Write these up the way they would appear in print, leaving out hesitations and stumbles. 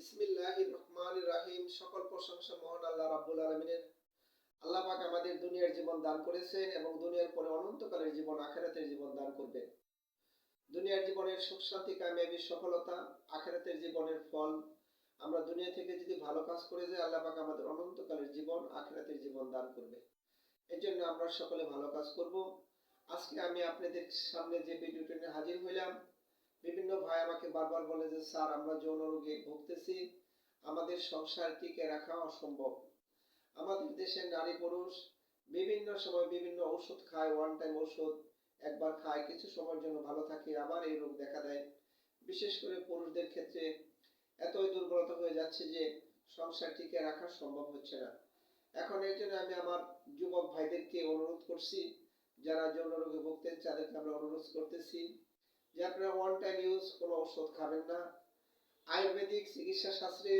বিসমিল্লাহির রহমানির রহিম। সকল প্রশংসা মহান আল্লাহ রাব্বুল আলামিনের। আল্লাহ পাক আমাদের দুনিয়ার জীবন দান করেছেন এবং দুনিয়ার পরে অনন্তকালের জীবন, আখিরাতের জীবন দান করবেন। দুনিয়ার জীবনের সুখ শান্তি, কামিয়াবি, সফলতা, আখিরাতের জীবনের ফল। আমরা দুনিয়া থেকে যদি ভালো কাজ করে যাই, আল্লাহ পাক আমাদের অনন্তকালের জীবন, আখিরাতের জীবন দান করবে। এই জন্য আমরা সকলে ভালো কাজ করব। আজকে আমি আপনাদের সামনে যে ভিডিওটি নিয়ে হাজির হইলাম, বিভিন্ন ভাই আমাকে বারবার বলে যে স্যার, আমরা যৌন রোগে ভুগতেছি, আমাদের সংসার টিকে রাখা অসম্ভব। আমাদের দেশে নারী পুরুষ বিভিন্ন সময় বিভিন্ন ওষুধ খায়, ওয়ান টাইম ওষুধ একবার খায়, কিছু সময়ের জন্য ভালো থাকে, আবার এই রোগ দেখা দেয়। বিশেষ করে পুরুষদের ক্ষেত্রে এতই দুর্বলতা হয়ে যাচ্ছে যে সংসার টিকে রাখা সম্ভব হচ্ছে না। এখন এর জন্য আমি আমার যুবক ভাইদেরকে অনুরোধ করছি, যারা যৌন রোগে ভুগতেন তাদেরকে আমরা অনুরোধ করতেছি যে আপনারা ওয়ান টাইম ইউজ কোনো ওষুধ খাবেন না। আয়ুর্বেদিক চিকিৎসা শাস্ত্রে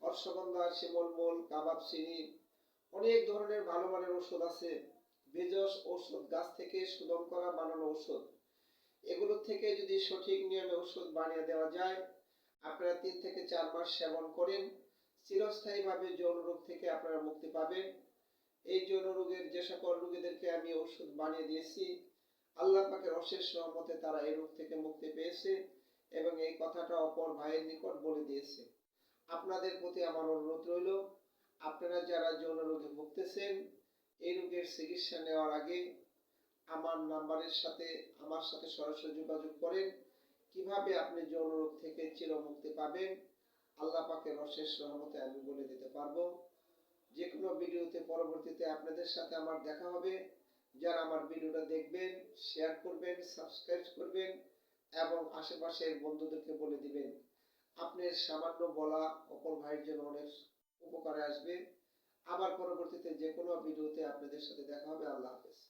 অশ্বগন্ধা, শিমলমূল, কাবাব চিনি, অনেক ধরনের ভালো মানের ওষুধ আছে। ভেষজ ঔষধ, গাছ থেকে শোধন করা বানানো ওষুধ, এগুলোর থেকে যদি সঠিক নিয়মে ওষুধ বানিয়ে দেওয়া যায়, আপনারা 3 থেকে 4 মাস সেবন করেন, চিরস্থায়ীভাবে যৌন রোগ থেকে আপনারা মুক্তি পাবেন। এই যৌন রোগের যে সকল রোগীদেরকে আমি ওষুধ বানিয়ে দিয়েছি, আল্লাহ পাকের অশেষ রহমতে তারা এই রোগ থেকে মুক্তি পেয়েছে এবং এই কথাটা অপর ভাইয়ের নিকট বলে দিয়েছে। আপনাদের প্রতি আমার অনুরোধ রইল, আপনারা যারা যৌন রোগে ভুগতেছেন, এই রোগের চিকিৎসা নেওয়ার আগে আমার নাম্বারের সাথে আমার সাথে সরাসরি যোগাযোগ করেন। কিভাবে আপনি যৌন রোগ থেকে চিরমুক্তি পাবেন, আল্লাহ পাকের অশেষ রহমতে আমি বলে দিতে পারবো। যে কোনো ভিডিওতে পরবর্তীতে আপনাদের সাথে আমার দেখা হবে। যারা আমার ভিডিওটা দেখবেন, শেয়ার করবেন, সাবস্ক্রাইব করবেন এবং আশেপাশের বন্ধুদেরকে বলে দিবেন। আপনার সামান্য বলা অপর ভাইয়ের জন্য অনেক উপকারে আসবে। আবার পরবর্তীতে যে কোনো ভিডিওতে আপনাদের সাথে দেখা হবে। আল্লাহ হাফেজ।